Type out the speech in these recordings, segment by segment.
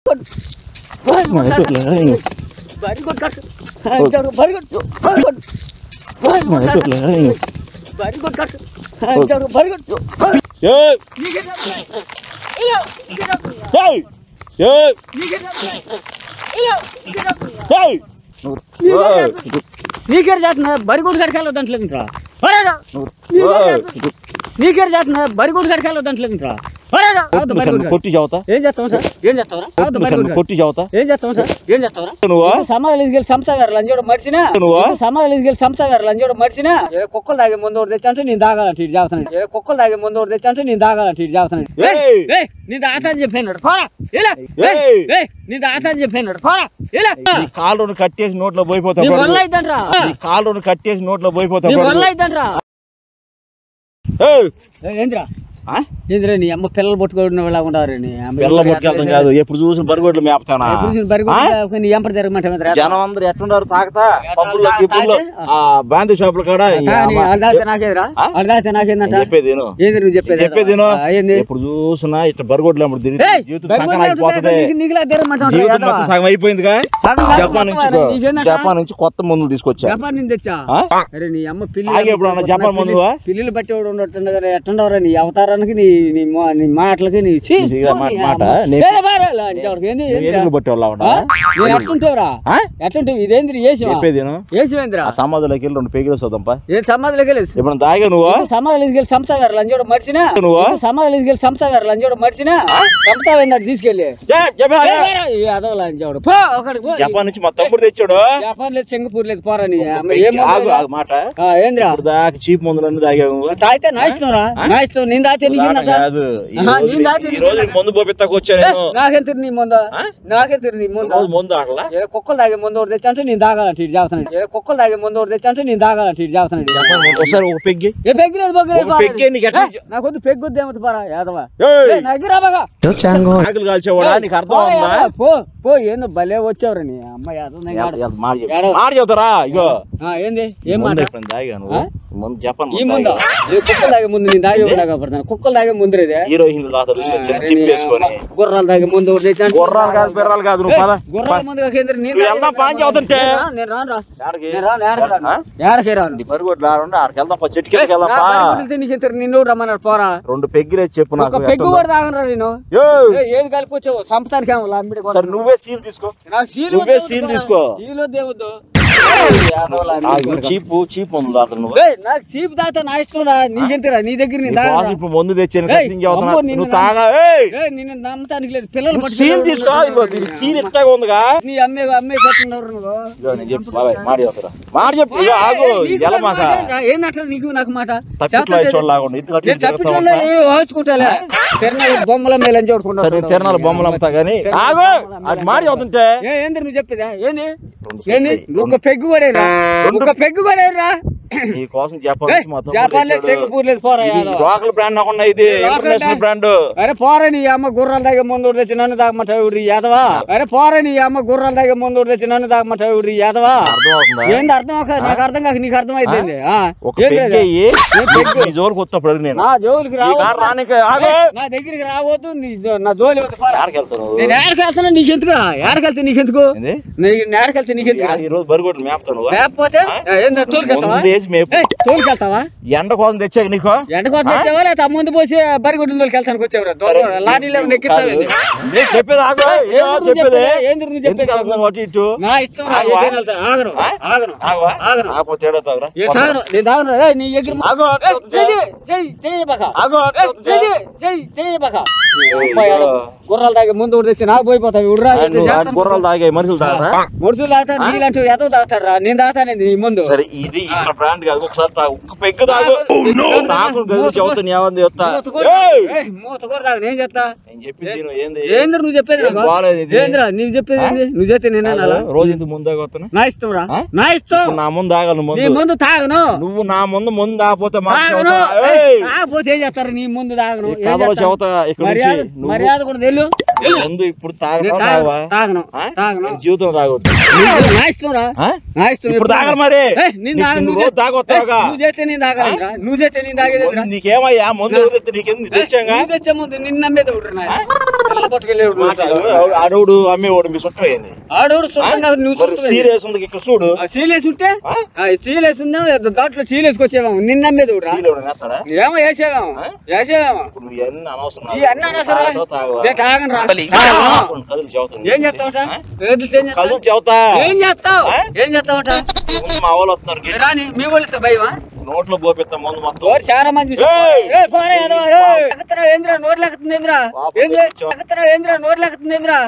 నీకేరు చేస్తున్నా బరిగూడు కడకాలో దాంట్లో నీకేరు చేస్తున్నా బరిగూడు కడకాలో దాంట్లో కొట్టి చదువుతా ఏం చేస్తావు ఏం చేస్తావు కొట్టి చదువుతా ఏం చేస్తావు ఏం చేస్తావు నువ్వు సమాధానం తీసుకెళ్ళి సంస్థారు లంచోడు మడిచినా నువ్వు సమాధానం తీసుకెళ్ళి సంస్థారు లంచోడు మడిచినా ఏ కుక్కలు తాగే ముందు ఒకటి తెచ్చంటే నేను తాగాలంటే ఇటు చేస్తాను ఏ కుక్కలు తాగే ముందు ఒకటి తెచ్చంటే నేను తాగాలంటే ఇటు చేస్తాను నీ దాతాన్ని చెప్పినాడు పోరా ఇలా నీ దాతాన్ని చెప్పినాడు పోరా ఇలా కాలు కట్టేసి నోట్లో పోయిపోతావు కాలు కట్టేసి నోట్లో పోయిపోతావు ఏంద్రా ఏంద్రా నీ అమ్మ పిల్లలు పట్టుకోవడం వాళ్ళ ఉంటారు పిల్లలు పట్టుకెళ్తాం కాదు ఎప్పుడు చూసిన బరిగొడ్లు మేపుతానా నీ ఎంపటి జరగమంటే జనం అందరు ఎట్లున్నారు తాగుతా బాంధీ షాపుల కాడ నాకేదిరా అర్ధాతే నాకేందంట చెప్పేది నువ్వు చెప్పేది ఎప్పుడు చూసినా ఇట్లా బరిగొడ్లు అప్పుడు జీవితం సగం అయిపోతుంది జీవితం మొత్తం సగం అయిపోయిందిగా జపాన్ నుంచి కొత్త మందులు తీసుకొచ్చా జపాన్ నుంచి తెచ్చా అరే నీ అమ్మ ఎప్పుడన్నా జపాన్ మందు పిల్లలు బట్టి ఉండట్టు ఎట్టుండవరా నీ అవతారానికి నీ మాటలకి నీ ఎట్టుంటావురా ఎట్టుంటావు ఇదేంద్రి ఏసివేంద్రా సమాధిలోకి వెళ్ళి 2 పేగులు వస్తుందంపా ఏం సమాధిలోకి వెళ్ళి ఇప్పుడు తాగా నువ్వు సమాధిలో తీసుకెళ్ళి సంస్థారు లంచోడు మడిచినా నువ్వు సమాధిలో తీసుకెళ్ళి సంస్థారు లంచోడు మడిచినా సంస్థారు తీసుకెళ్ళి అదో లంచోడు జపాన్ నుంచి మా తమ్ముడు తెచ్చాడు జపాన్ లేదు సింగపూర్ లేదు పోరా నీ మాట ఏంద్రా దాకా చీప్ మందులన్నీ తాగాము తాగితే నా ఇష్టం రా నా ఇష్టం నేను దాతే మందు పోపిస్తాకు వచ్చాను నాకెంత నీ ముందు నాకెంత నీ ముందు ముందు అట్లా ఏ కుక్కలు తాగే ముందు ఒకటి తెచ్చంటే నేను తాగాలంటే ఇటు చేస్తాను ఏ కుక్కలు తాగే ముందు ఒకటి తెచ్చంటే నేను తాగాలంటే ఇటు చేస్తాను ఒకసారి ఒక పెగ్గి ఏ పెగ్గి నాకు వద్దు పెగ్గు వద్దు ఏమవుతుంది పారా యాదవా నగిరా బాగా ఆకులు కాల్చేవాడా నీకు అర్థం పో ఏందో భలే వచ్చావురా నీ అమ్మ యాదవ్ మాట చెబుతారా ఇగో ఏంది ఏం మాట తాగాను జపాన్ ఈ ముందు కుక్కలు తాగే ముందు నేను తాగే ఉండకపోతాను కుక్కలు తాగే ముందు గుర్రాలు తాగే ముందు గుర్రాలు కాదు బిర్రాలు కాదు నువ్వు పద గుర్రాల ముందు పాంచి అవుతుంటే నేను రాను రాను బరిగొడ్లు ఆడికి వెళ్దాం చెట్టుకి వెళ్దాం నిన్ను రమ్మన్నాడు పోరా 2 పెగ్గులు చెప్పు నాకు పెగ్గు కూడా తాగనరా నేను ఏది కలిపి వచ్చావు సంపతానికి నువ్వే సీల్ తీసుకో నువ్వే సీల్ తీసుకో సీలు దేవుద్దు చీపు ఉంది నాకు చీపు తాత నా ఇష్టం రా నీకెంతరా నీ దగ్గర ఇప్పుడు ముందు తెచ్చాను నిన్ను నమ్మటానికి లేదు పిల్లలు సీల్ తీసుకో సీల్ ఇస్తాగా ఉందిగా నీ అమ్మే కట్టున్నారు ఏంటంటారు నీకు నాకు మాట వాచుకుంటాలే తిరణాల బొమ్మల మేలని చూడుకుంటా తిరణాల బొమ్మలు అమ్ముతా గానీ మారి అవుతుంటే ఏంది నువ్వు చెప్పేదా ఏంది ఏంది ఒక పెగ్గు పడేరా ఒక పెగ్గు పడేరా నీ కోసం జపాన్ లేదు సింగపూర్ లేదు పోరా లోకల్ బ్రాండ్ కాకుండా ఇది ఇంటర్నేషనల్ బ్రాండ్ అరే పోరా నీ అమ్మ గుర్రాల దగ్గర ముందు తెచ్చి నన్ను తాగమంటావు యాదవా అరే పోరా నీ అమ్మ గుర్రాల దగ్గర ముందు తెచ్చి నన్ను తాగమంటావు యాదవా ఏంది అర్థం నాకు అర్థం కాక నీకు అర్థం అయిపోయింది నా జోలికి నా దగ్గరికి రావద్దు నా జోలి నేను ఏడకెళ్తాను నీకెందుకురా ఏడకెళ్తే నీకెందుకు ఏడకెళ్తే నీకెందుకు లేకపోతే తోలుకెళ్తావా ఎండ కోసం తెచ్చాక నీకు ఎండ కోసం తెచ్చావా లేదా ముందు పోసి బరిగొడ్డు తోలుకెళ్తానికి వచ్చావు లారీలో నా ఇష్టం గుర్రాలు తాగే ముందు తెచ్చి నాకు పోయిపోతావు గుర్రాలు తాగే మనుషులు తాగుతా నీళ్ళంటూ ఎదో తాగుతారా నేను తాగుతానే నీ ముందు ఇది బ్రాండ్ కాదు ఒకసారి పెగ్గు తాగు చదువుతాను ఏమంది నేను చెప్తా ఏంద్ర నువ్వు చెప్పేది ఏంద్రా నువ్వు చెప్పేది నువ్వు చెప్తే నేను రోజు ఇంత ముందు తాగొస్తాను నా ఇష్టం రా నా ఇష్టం నా ముందు తాగను ముందు తాగను నువ్వు నా ముందు తాగపోతే తాగపోతే ఏం చేస్తారు నీ ముందు తాగను చెబుతా మర్యాద కూడా తెలు ముందు ఇప్పుడు తాగవా తాగను తాగను జీవితం తాగొద్దు నా ఇష్టం రా నా ఇష్టం ఇప్పుడు తాగను మరి తాగొత్తావుగా నువ్వు చేస్తే నేను తాగలేదురా నువ్వు చేస్తే నేను తాగేది నీకేమయ్యా ముందు నీకెందుకు తెచ్చాగా తెచ్చే ముందు నిన్న అమ్మేది పట్టుకెళ్ళేవాడు ఆడవుడు అమ్మేవాడు మీ చుట్టం అయింది ఆడవుడు చుట్టం నువ్వు సీరియస్ ఉంది ఇక్కడ చూడు సీలేసి ఉంటే సీలేసి ఉందా దాంట్లో సీలేసుకొచ్చేవాము నిన్న అమ్మేది ఏమో వేసేవాము వేసేవాము ఈ అన్న అనవసరం తాగను రా ఏం చేస్తావుట ఏం చేస్తావు ఏం చేస్తావుట మా వాళ్ళు వస్తున్నారు రాని మీ వాళ్ళతో భయమా నోట్లో పోపిస్తా ముందు మొత్తం చాలా మంది ఏంద్రా నోరు లేకపోతుంది ఏంద్రా ఏంద్రా నోరు లేకపోతుంది ఏంద్రా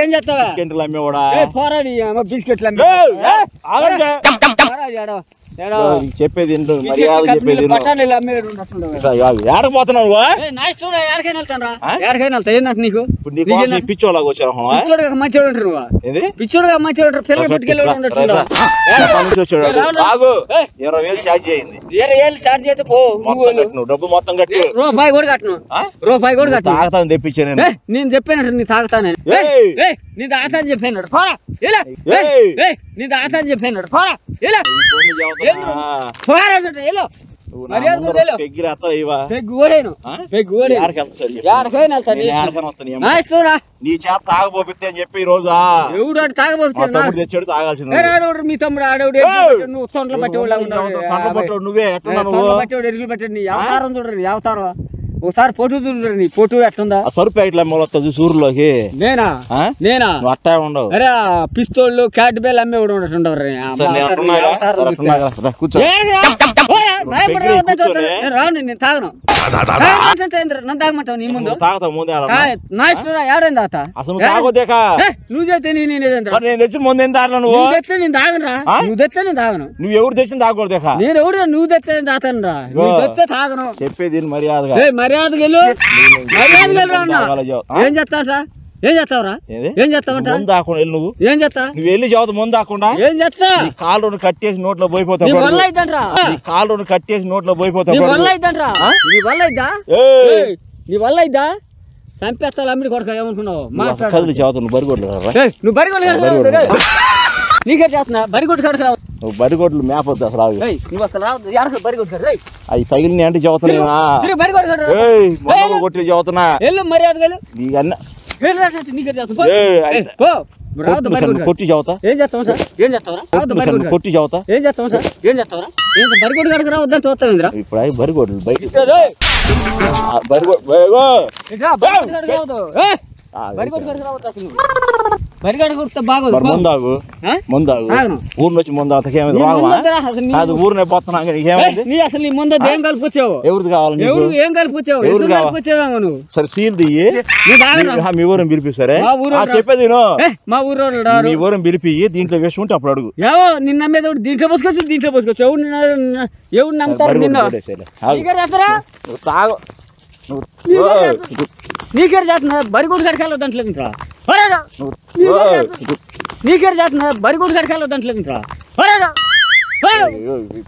ఏం చేస్తావా అమ్మేవాడా పోరాడి బిస్కెట్లు చెప్పేది ఏడపోతున్నావు నీకు పిచ్చోలాగా వచ్చారు మంచిగా ఉంటారు పిచ్చోడుగా మంచిగా ఉంటారు పిల్లలు పెట్టుకెళ్ళి 20,000 ఛార్జ్ చేయింది 20,000 ఛార్జ్ అయితే పో డబ్బు మొత్తం కట్టి రూపాయి కూడా కట్టను రూపాయి కూడా కట్టు తాగుతాను తెప్పించాను నేను చెప్పాను నీ తాగుతాను నీ తాగుతాను చెప్పాను నీ తాగుతాను చెప్పాను నీ చేత తాగబోపితే అని చెప్పి ఈ రోజు ఎవడు తాగబోపించాడు తెచ్చాడు తాగాల్సింది మీ తమ్ముడు ఆడవుడు నువ్వు తొండలు పట్టేవాళ్ళు నువ్వే పట్టేవాడు ఎరుగులు పెట్టాడు నీ అవతారం చూడరు నీ అవతారం ఒకసారి పొట్టు చూడరు నీ పొట్టు ఎట్టుందా సరుపు ప్యాకెట్లు అమ్మేవాళ్ళు సూరులోకి నేనా అట్టా ఉండవు అరే పిస్తోళ్ళు క్యాట్ బేల్ అమ్మేవాడు ఉండటండవు రాను నేను తాగను నన్ను తాగమంటావు నీ ముందు నా ఇష్టం ఏడైంది తాత అసలు తాగొద్దేకా నువ్వు చేస్తే నేను తెచ్చిన ముందు ఏం తాగను నువ్వు తెస్తే నేను తాగను రా నువ్వు తెస్తే నేను తాగను నువ్వు ఎవరు తెచ్చిన తాగకూడదేకా నేను ఎవడు నువ్వు తెస్తే తాతాను రా నువ్వు తెస్తే తాగను చెప్పేది మర్యాదగా మర్యాదగా వెళ్ళు ఏం చేస్తావురా ఏం చేస్తావురా ఏం చేస్తావంట నువ్వు ఏం చేస్తా నువ్వు వెళ్ళి చదువు ముందు ఆకుండా ఏం చేస్తా కాలు కట్టేసి నోట్లో పోయిపోతావు కాలు కట్టేసి నోట్లో పోయిపోతావు నీ వల్ల అయిద్దా నీ వల్ల అయిద్దా చంపేస్తా అమ్మిడి కొడుక ఏమనుకున్నావు కదిలి చదువు నువ్వు బరిగొడ్లు నువ్వు బరిగొడ్లు నీకే చేస్తున్నా బరిగొడ్డు కడుక నువ్వు బరిగొడ్లు మేపొద్దు అసలు నువ్వు అసలు రావు బరిగొడ్డు అవి తగిలిని అంటే చదువుతున్నా కొట్టి చదువుతున్నా వెళ్ళు మర్యాద కొట్టి చదువుతా ఏం చేస్తావు కొట్టి చదువుతా ఏం చేస్తావరా బరిగొడ్డు కడుక రావద్దని చూస్తాను ఇప్పుడు అవి బరిగొడ్లు బయట ముందాగు ఊరు నుంచి ముందు ఊరినే పోతున్నా అసలు నీ ముందు ఏం కలిపొచ్చావు ఎవరిది కావాలి ఏం కలిపొచ్చావు నువ్వు సరే సీల్ దియ్యి మీ ఊరిని పిలిపిస్తారే చెప్పేది మా ఊరు మీ ఊరిని పిలిపి దీంట్లో వేసి ఉంటే అప్పుడు అడుగు ఏవో నిన్న మీద దీంట్లో పోసుకోవచ్చు ఎవరు నమ్ముతారు నిన్ను నీకేరు చేస్తున్నా బరిగొడ్డు కడకాలో దాంట్లో నీకేరు చేస్తున్నా బరిగొడ్డు కడకాలో దాంట్లో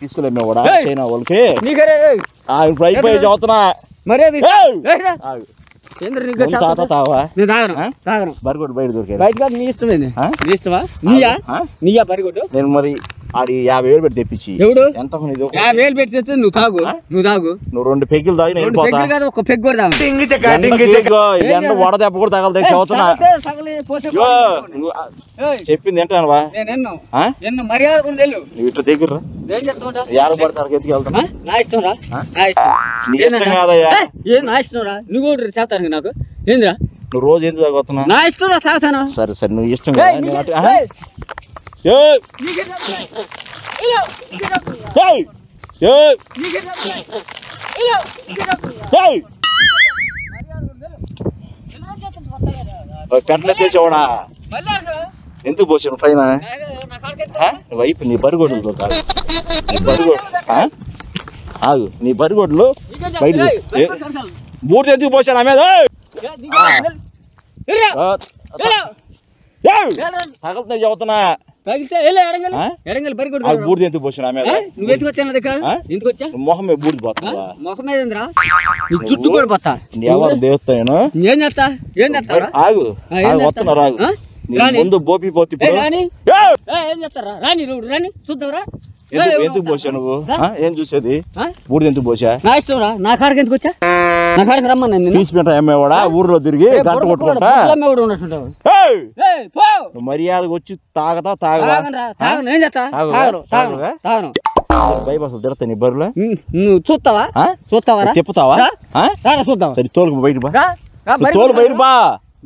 తీసుకులేమేవాడా చైనా వాళ్ళకి నీకేరే ఇప్పుడు అయిపోయి చదువుతున్నా బరిగొడ్డు బయట దొరికాయి బయట నీ ఇష్టమేది నీ ఇష్టమా నీయా బరిగొడ్డు నేను మరి అది 50,000 పెట్టి తెప్పించి ఎవడు ఎంత 50,000 పెట్టి తెస్తే నువ్వు తాగు నువ్వు 2 పెగ్గులు తాగి నేను ఒక పెగ్గు కూడా తాగు వడదెబ్బ కూడా తగలదు చదువుతున్నా చెప్పింది ఏంటనవా మర్యాద కూడా నువ్వు ఇట్లా దగ్గర పడతారు ఎత్తుకెళ్తున్నా నా ఇష్టం రా కాదయ్యా నా ఇష్టం రా నువ్వు కూడా చేస్తాను నాకు ఏందిరా నువ్వు రోజు ఎందుకు తాగుతున్నా నా ఇష్టం రా తాగుతాను సరే నువ్వు ఇష్టం పెంటలే తెచ్చావాడా ఎందుకు పోసాను పైన వైపు నీ బరిగొడ్లు ఆగు నీ బరిగొడ్లు బయట బూర్తి ఎందుకు పోసాను ఆమె తగలుతున్నాయి చదువుతున్నా తగిలితే ఎడంగల్ బరి కొట్టు. బూడిద ఎందుకు పోసిన మీద నువ్వు ఎందుకు వచ్చా నా దగ్గర? ఎందుకు వచ్చా? మొహం మీద బూడిద పోతుందా? మొహం మీద ఏంద్రా? నీ చుట్టూ కూడా పోతా. ఎవరు దేవతాను? ఏం చేస్తా? ఏం చేస్తారా? ఆగు వస్తున్నారు ఆగు. ముందు బోపి పోతే ఏం చేస్తారా? రాని నువ్వు రాని చూద్దాంరా. ఎందుకు పోసా నువ్వు? ఏం చూసేది? బూడిద ఎందుకు పోసా? నా ఇష్టం రా. నా కాడికి ఎందుకు వచ్చా? నా కాడికి రమ్మన్నా తీసుకుంటా అమ్మేవాడా? ఊర్లో తిరిగి గంట కొట్టుకుంటా మర్యాదగా వచ్చి తాగతా తాగదా? ఏం చేస్తా? బైపాస్ తిడతా నీ బరులో. నువ్వు చూస్తావా? చూస్తావా? తిప్పుతావా? చూద్దాం. సరే తోలుకు బయట తోలు బయట బా.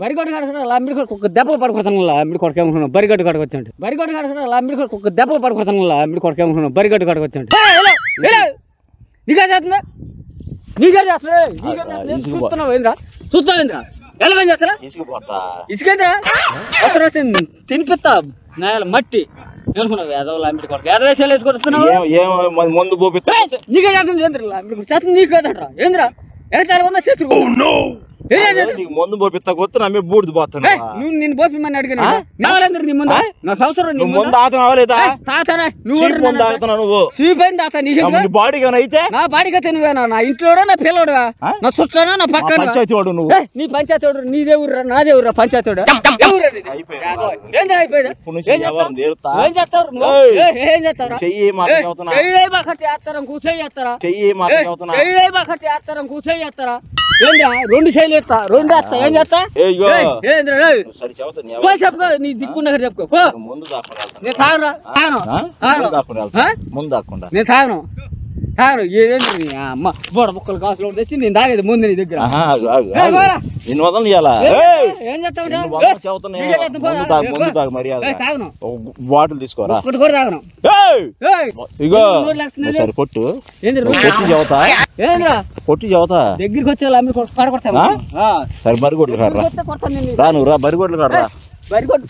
బరిగొడ్డు కాడుకున్నా లాంబిడి కొడుకు ఒక దెబ్బ పడుకుంటాను. లాంబిడి కొడుకు ఏమనుకున్నావు? బరిగడ్డు కాడికి వచ్చాడు. బరిగొడ్డు కాడుకున్నా లాంబిడి కొడుకు ఒక దెబ్బ పడుకుంటాను. లాంబిడి కొడుకు ఏమనుకున్నావు? బరిగడ్డు కాడికి వచ్చాడు. నీకే చేస్తుందా? నీకే చేస్తున్నా? చూస్తున్నావు ఏంద్రా? చూస్తావు ఏంద్రా? ఎలా చేస్తారా? ఇసుకేంద్రా? అసలు వచ్చింది తినిపిస్తా నేల మట్టి అనుకున్నావు. యాదవ్ లాంబిడి కొడుకు యాదవ్ వేసాలు వేసుకొస్తున్నావు. ముందు పోపిస్తా. నీకే చేస్తుంది ఏంద్రా? లాంబిడి కొడుకు చేస్తుంది నీకు కదట్రా. ఏంద్రా? ఎగతారు ఉందా చేతులు? ముందు పోపిస్తా కొత్త నమ్మి బూడిద పోతాను. నువ్వు నేను పోపిమని అడిగినా నీ ముందు నాకు అవసరం. ముందు ఆతనవలేదా? నువ్వు సీపోయింది తాత. నీకు బాడీ అయితే నా బాడీగా నువ్వేనా? నా ఇంట్లోడా నా పిల్లడువా? నా చుట్టానా నా పక్కన పంచాయతీ వాడు నువ్వు? నీ పంచాయతీ వాడు నీదే ఊర్రా నాదే ఊర్రా పంచాయతీ వాడు. ఏం చేస్తారు? ఏం చేస్తారా? కూర్చొని చేస్తారా? ఏంద్రా? రెండు శైలి ఎత్తా రెండు వేస్తా. ఏం చేస్తా? చెప్పుకో. నీ దిక్కున్నా చెప్పుకో. నేను తాగరా? నేను తాగను. తాగను. ఏంద్రీ అమ్మ బోడ బుక్కలు కాసులు తెచ్చి నేను తాగేది ముందు నీ దగ్గర. ఏం చేస్తావు? బాటిల్ తీసుకోరా. తాగను. ఇగో సరే పొట్టు చదువుతా. ఏంద్రా పొట్టి చదువుతా. దగ్గరికి వచ్చే పడకొడతా. సరే బరిగొడ్లు కాడరా. రా నువ్వు రా బరిగొడ్లు కాడరా. బరిగొడ్డు